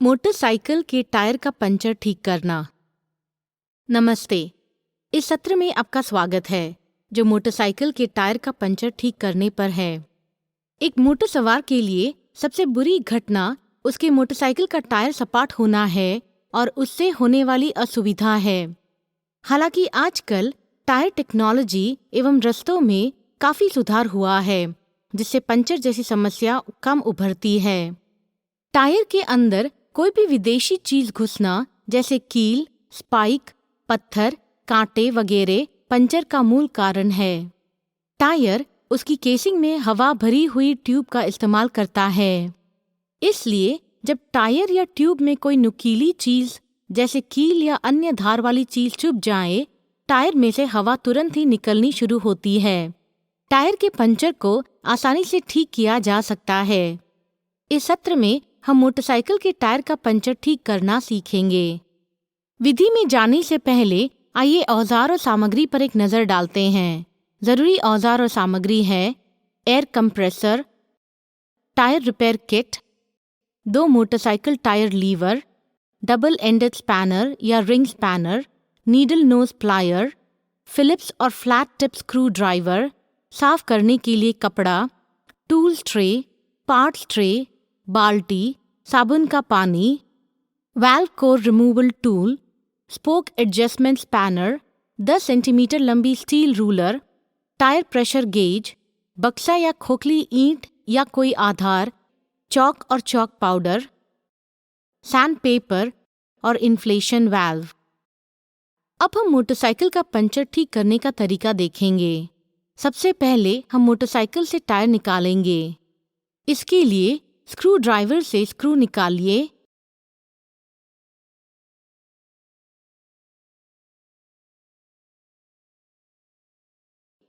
Motorcycle के tyre का puncture ठीक करना। नमस्ते, इस सत्र में आपका स्वागत है जो मोटरसाइकिल के टायर का पंचर ठीक करने पर है। एक मोटर सवार के लिए सबसे बुरी घटना उसके मोटरसाइकिल का टायर सपाट होना है और उससे होने वाली असुविधा है। हालांकि आजकल टायर टेक्नोलॉजी एवं रस्तों में काफ़ी सुधार हुआ है, जिससे पंचर जैसी समस्या कम उभरती है। टायर के अंदर कोई भी विदेशी चीज घुसना जैसे कील, स्पाइक, पत्थर, कांटे वगैरह पंचर का मूल कारण है। टायर उसकी केसिंग में हवा भरी हुई ट्यूब का इस्तेमाल करता है। इसलिए जब टायर या ट्यूब में कोई नुकीली चीज जैसे कील या अन्य धार वाली चीज चुभ जाए, टायर में से हवा तुरंत ही निकलनी शुरू होती है। टायर के पंचर को आसानी से ठीक किया जा सकता है। इस सत्र में हम मोटरसाइकिल के टायर का पंचर ठीक करना सीखेंगे। विधि में जाने से पहले आइए औजार और सामग्री पर एक नज़र डालते हैं। ज़रूरी औजार और सामग्री है: air compressor, tyre repair kit, 2 motorcycle tyre lever, double ended spanner या ring spanner, needle nose plier, Phillips और फ्लैट टिप स्क्रू ड्राइवर, साफ करने के लिए कपड़ा, टूल्स ट्रे, पार्ट्स ट्रे, बाल्टी, साबुन का पानी, valve core removal tool, spoke adjustment spanner, 10 centimetre लंबी steel ruler, tyre pressure gauge, बक्सा या खोखली ईंट या कोई आधार, चौक और चौक पाउडर, सैंड पेपर और इन्फ्लेशन वाल्व। अब हम मोटरसाइकिल का पंचर ठीक करने का तरीका देखेंगे। सबसे पहले हम मोटरसाइकिल से टायर निकालेंगे। इसके लिए स्क्रू ड्राइवर से स्क्रू निकालिए।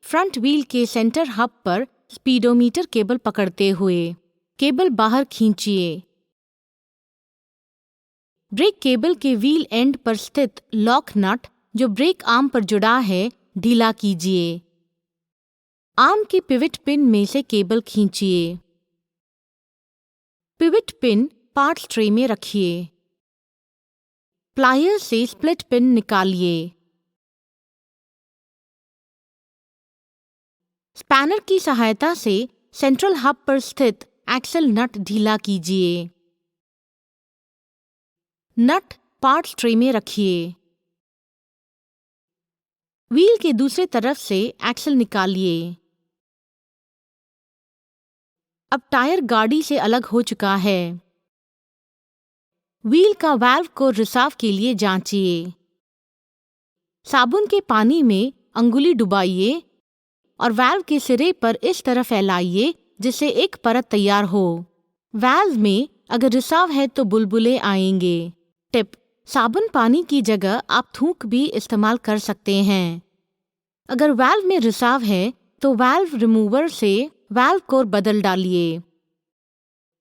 फ्रंट व्हील के सेंटर हब पर स्पीडोमीटर केबल पकड़ते हुए केबल बाहर खींचिए। ब्रेक केबल के व्हील एंड पर स्थित लॉक नट जो ब्रेक आर्म पर जुड़ा है ढीला कीजिए। आर्म के पिवट पिन में से केबल खींचिए। पिवट पिन पार्ट्स ट्रे में रखिए। प्लायर से स्प्लिट पिन निकालिए। स्पैनर की सहायता से सेंट्रल हब पर स्थित एक्सल नट ढीला कीजिए। नट पार्ट्स ट्रे में रखिए। व्हील के दूसरे तरफ से एक्सल निकालिए। अब टायर गाड़ी से अलग हो चुका है। व्हील का वाल्व को रिसाव के लिए जांचिए। साबुन के पानी में अंगुली डुबाइए और वाल्व के सिरे पर इस तरह फैलाइए जिससे एक परत तैयार हो। वाल्व में अगर रिसाव है तो बुलबुले आएंगे। टिप: साबुन पानी की जगह आप थूक भी इस्तेमाल कर सकते हैं। अगर वाल्व में रिसाव है तो वाल्व रिमूवर से वाल्व कोर बदल डालिए।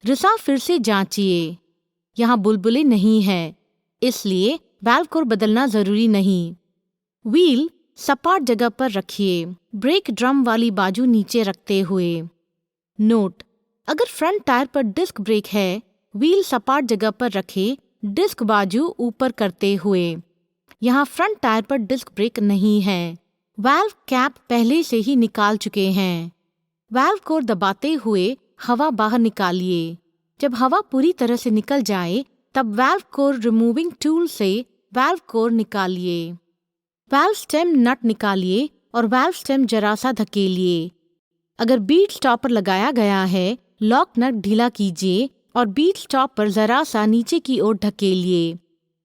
रिसाव फिर से जांचिए। यहाँ बुलबुले नहीं है, इसलिए वाल्व कोर बदलना जरूरी नहीं। व्हील सपाट जगह पर रखिए, ब्रेक ड्रम वाली बाजू नीचे रखते हुए। नोट: अगर फ्रंट टायर पर डिस्क ब्रेक है, व्हील सपाट जगह पर रखें, डिस्क बाजू ऊपर करते हुए। यहाँ फ्रंट टायर पर डिस्क ब्रेक नहीं है। वाल्व कैप पहले से ही निकाल चुके हैं। वाल्व कोर दबाते हुए हवा बाहर निकालिए। जब हवा पूरी तरह से निकल जाए तब वाल्व कोर रिमूविंग टूल से वाल्व कोर निकालिए। वाल्व स्टेम नट निकालिए और वाल्व स्टेम जरा सा धकेलिए। अगर बीट स्टॉपर लगाया गया है, लॉक नट ढीला कीजिए और बीट स्टॉप पर जरा सा नीचे की ओर ढकेलिए।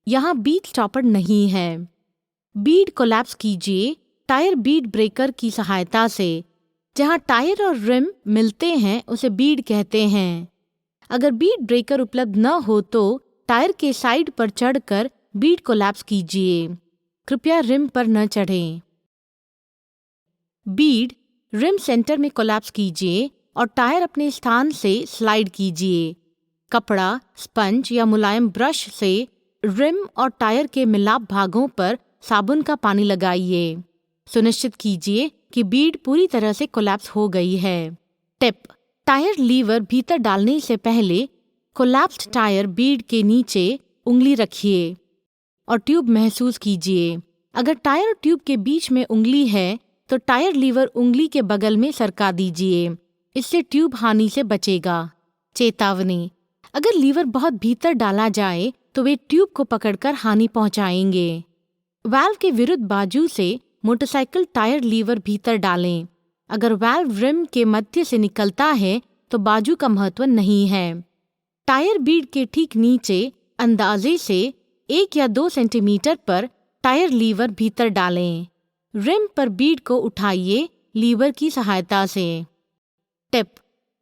यहाँ बीट स्टॉपर नहीं है। बीड कोलैप्स कीजिए टायर बीड ब्रेकर की सहायता से। जहाँ टायर और रिम मिलते हैं उसे बीड कहते हैं। अगर बीड ब्रेकर उपलब्ध न हो तो टायर के साइड पर चढ़कर बीड कोलैप्स कीजिए। कृपया रिम पर न चढ़ें। बीड रिम सेंटर में कोलैप्स कीजिए और टायर अपने स्थान से स्लाइड कीजिए। कपड़ा, स्पंज या मुलायम ब्रश से रिम और टायर के मिलाप भागों पर साबुन का पानी लगाइए। सुनिश्चित कीजिए कि बीड पूरी तरह से कोलैप्स हो गई है। टिप: टायर लीवर भीतर डालने से पहले कोलैप्स्ड टायर बीड के नीचे उंगली रखिए और ट्यूब महसूस कीजिए। अगर टायर और ट्यूब के बीच में उंगली है तो टायर लीवर उंगली के बगल में सरका दीजिए। इससे ट्यूब हानि से बचेगा। चेतावनी, अगर लीवर बहुत भीतर डाला जाए तो वे ट्यूब को पकड़कर हानि पहुंचाएंगे। वाल्व के विरुद्ध बाजू से मोटरसाइकिल टायर लीवर भीतर डालें। अगर वाल्व रिम के मध्य से निकलता है तो बाजू का महत्व नहीं है। टायर बीड के ठीक नीचे अंदाजे से 1 या 2 सेंटीमीटर पर टायर लीवर भीतर डालें। रिम पर बीड को उठाइए लीवर की सहायता से। टिप: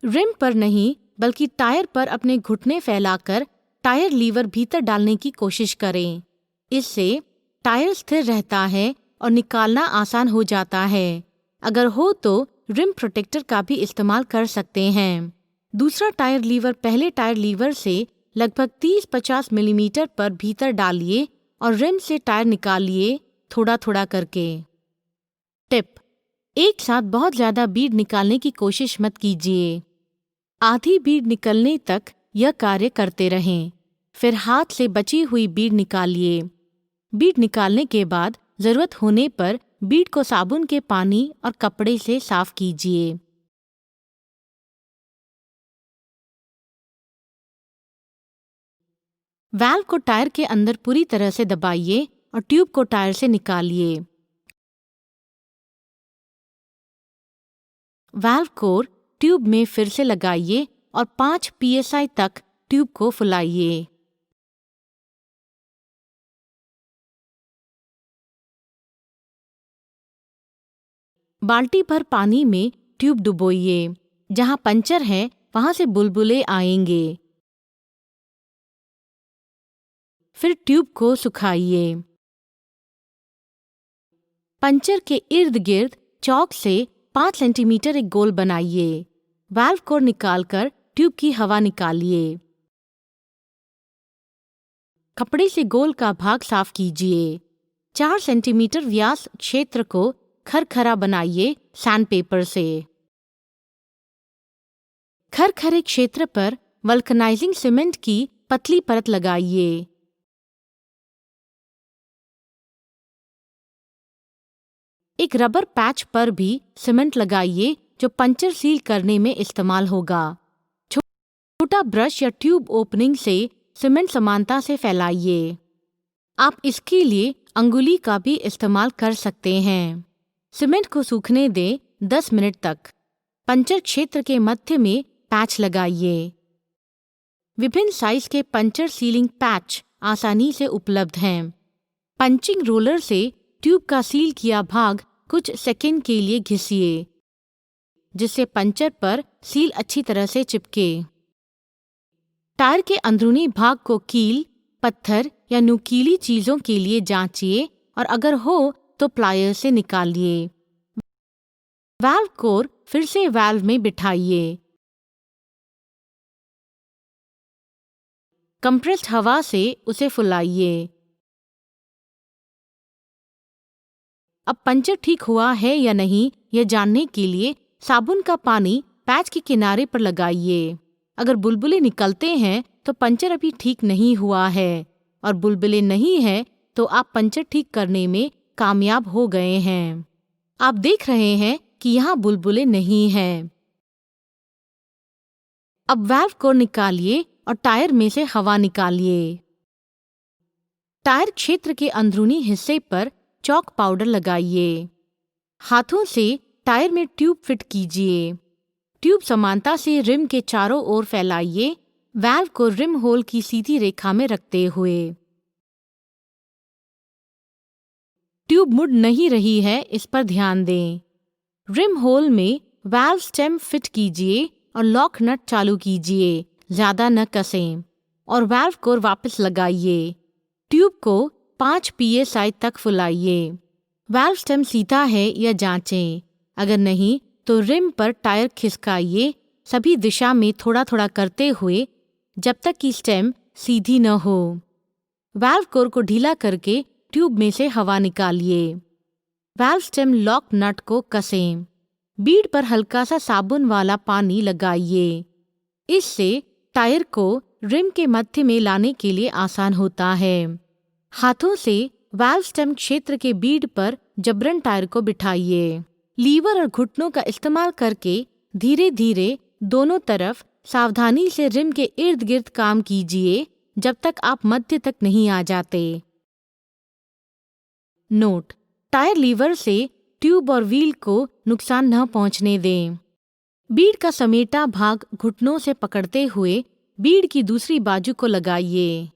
रिम पर नहीं बल्कि टायर पर अपने घुटने फैलाकर टायर लीवर भीतर डालने की कोशिश करें। इससे टायर स्थिर रहता है और निकालना आसान हो जाता है। अगर हो तो रिम प्रोटेक्टर का भी इस्तेमाल कर सकते हैं। दूसरा टायर लीवर पहले टायर लीवर से लगभग 30-50 मिलीमीटर पर भीतर डालिए और रिम से टायर निकालिए थोड़ा थोड़ा करके। टिप: एक साथ बहुत ज़्यादा बीड निकालने की कोशिश मत कीजिए। आधी बीड निकलने तक यह कार्य करते रहें। फिर हाथ से बची हुई बीड निकालिए। बीड निकालने के बाद ज़रूरत होने पर बीड को साबुन के पानी और कपड़े से साफ कीजिए। वाल्व को टायर के अंदर पूरी तरह से दबाइए और ट्यूब को टायर से निकालिए। वाल्व कोर ट्यूब में फिर से लगाइए और 5 psi तक ट्यूब को फुलाइए। बाल्टी भर पानी में ट्यूब डुबोइए। जहां पंचर है वहां से बुलबुले आएंगे। फिर ट्यूब को सुखाइए। पंचर के इर्द गिर्द चॉक से 5 सेंटीमीटर एक गोल बनाइए। वाल्व को निकालकर ट्यूब की हवा निकालिए। कपड़े से गोल का भाग साफ कीजिए। 4 सेंटीमीटर व्यास क्षेत्र को खरखरा बनाइए सैंडपेपर से। खरखरे क्षेत्र पर वल्कनाइजिंग सीमेंट की पतली परत लगाइए। एक रबर पैच पर भी सीमेंट लगाइए जो पंचर सील करने में इस्तेमाल होगा। छोटा ब्रश या ट्यूब ओपनिंग से सीमेंट समानता से फैलाइए। आप इसके लिए अंगुली का भी इस्तेमाल कर सकते हैं। सीमेंट को सूखने दें 10 मिनट तक। पंचर क्षेत्र के मध्य में पैच लगाइए। विभिन्न साइज के पंचर सीलिंग पैच आसानी से उपलब्ध हैं। पंचिंग रोलर से ट्यूब का सील किया भाग कुछ सेकंड के लिए घिसिए जिससे पंचर पर सील अच्छी तरह से चिपके। टायर के अंदरूनी भाग को कील, पत्थर या नुकीली चीजों के लिए जांचिए और अगर हो तो प्लायर से निकालिए। वाल्व कोर फिर से वाल्व में बिठाइए। कंप्रेस्ड हवा से उसे फुलाइए। अब पंचर ठीक हुआ है या नहीं यह जानने के लिए साबुन का पानी पैच के किनारे पर लगाइए। अगर बुलबुले निकलते हैं तो पंचर अभी ठीक नहीं हुआ है और बुलबुले नहीं हैं तो आप पंचर ठीक करने में कामयाब हो गए हैं। आप देख रहे हैं कि यहाँ बुलबुले नहीं हैं। अब वाल्व को निकालिए और टायर में से हवा निकालिए। टायर क्षेत्र के अंदरूनी हिस्से पर चॉक पाउडर लगाइए। हाथों से टायर में ट्यूब फिट कीजिए। ट्यूब समानता से रिम के चारों ओर फैलाइए, वाल्व को रिम होल की सीधी रेखा में रखते हुए। ट्यूब मुड़ नहीं रही है इस पर ध्यान दें। रिम होल में वाल्व स्टेम फिट कीजिए और लॉक नट चालू कीजिए, ज़्यादा न कसें, और वाल्व को वापस लगाइए। ट्यूब को 5 psi तक फुलाइए। वाल्व स्टेम सीधा है या जांचें। अगर नहीं तो रिम पर टायर खिसकाइए, सभी दिशा में थोड़ा थोड़ा करते हुए जब तक कि स्टेम सीधी न हो। वाल्व कोर को ढीला करके ट्यूब में से हवा निकालिए। वाल्व स्टेम लॉक नट को कसें। बीड पर हल्का सा साबुन वाला पानी लगाइए। इससे टायर को रिम के मध्य में लाने के लिए आसान होता है। हाथों से वाल्व स्टेम क्षेत्र के बीड पर जबरन टायर को बिठाइए। लीवर और घुटनों का इस्तेमाल करके धीरे धीरे दोनों तरफ सावधानी से रिम के इर्द गिर्द काम कीजिए जब तक आप मध्य तक नहीं आ जाते। नोट: टायर लीवर से ट्यूब और व्हील को नुकसान न पहुंचने दें। बीड का समेटा भाग घुटनों से पकड़ते हुए बीड की दूसरी बाजू को लगाइए।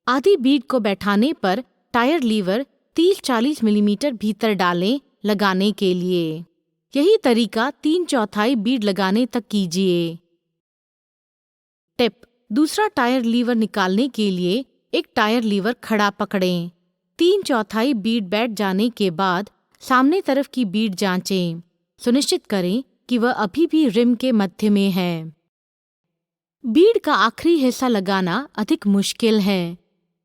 आधी बीड को बैठाने पर टायर लीवर 30-40 मिलीमीटर भीतर डालें लगाने के लिए। यही तरीका 3/4 बीड लगाने तक कीजिए। टिप: दूसरा टायर लीवर निकालने के लिए एक टायर लीवर खड़ा पकड़ें। 3/4 बीड बैठ जाने के बाद सामने तरफ की बीड जांचें। सुनिश्चित करें कि वह अभी भी रिम के मध्य में है। बीड का आखिरी हिस्सा लगाना अधिक मुश्किल है।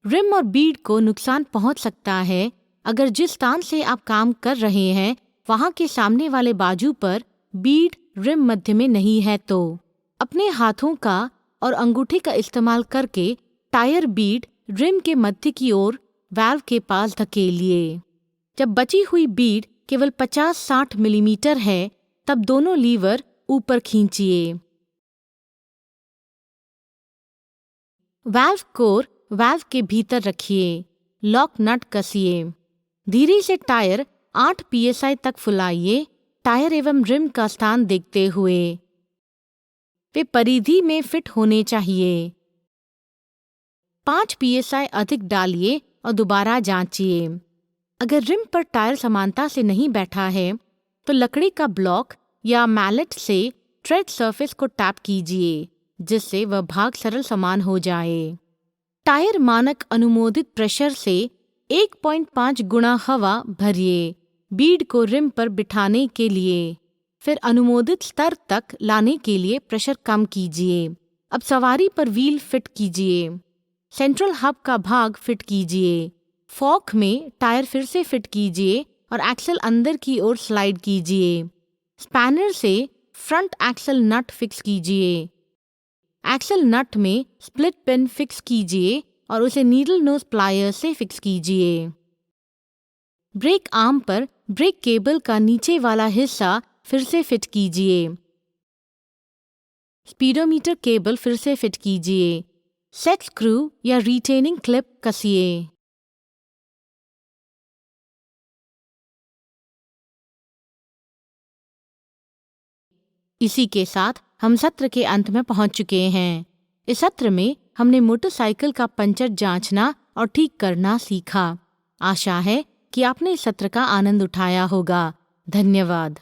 रिम और बीड को नुकसान पहुंच सकता है अगर जिस स्थान से आप काम कर रहे हैं वहां के सामने वाले बाजू पर बीड रिम मध्य में नहीं है तो अपने हाथों का और अंगूठे का इस्तेमाल करके टायर बीड रिम के मध्य की ओर वाल्व के पास धकेलिए। जब बची हुई बीड केवल 50-60 मिलीमीटर है तब दोनों लीवर ऊपर खींचिए। वाल्व कोर वाल्व के भीतर रखिए। लॉक नट कसिए। धीरे से टायर 8 psi तक फुलाइए। टायर एवं रिम का स्थान देखते हुए वे परिधि में फिट होने चाहिए। 5 psi अधिक डालिए और दोबारा जांचिए। अगर रिम पर टायर समानता से नहीं बैठा है तो लकड़ी का ब्लॉक या मैलेट से ट्रेड सरफेस को टैप कीजिए जिससे वह भाग सरल समान हो जाए। टायर मानक अनुमोदित प्रेशर से 1.5 गुना हवा भरिए बीड को रिम पर बिठाने के लिए। फिर अनुमोदित स्तर तक लाने के लिए प्रेशर कम कीजिए। अब सवारी पर व्हील फिट कीजिए। सेंट्रल हब का भाग फिट कीजिए। फॉक में टायर फिर से फिट कीजिए और एक्सल अंदर की ओर स्लाइड कीजिए। स्पैनर से फ्रंट एक्सल नट फिक्स कीजिए। एक्सल नट में स्प्लिट पिन फिक्स कीजिए और उसे नीडल नोज प्लायर से फिक्स कीजिए। ब्रेक आर्म पर ब्रेक केबल का नीचे वाला हिस्सा फिर से फिट कीजिए। स्पीडोमीटर केबल फिर से फिट कीजिए। सेट स्क्रू या रिटेनिंग क्लिप कसिए। इसी के साथ हम सत्र के अंत में पहुंच चुके हैं। इस सत्र में हमने मोटरसाइकिल का पंचर जांचना और ठीक करना सीखा। आशा है कि आपने इस सत्र का आनंद उठाया होगा। धन्यवाद।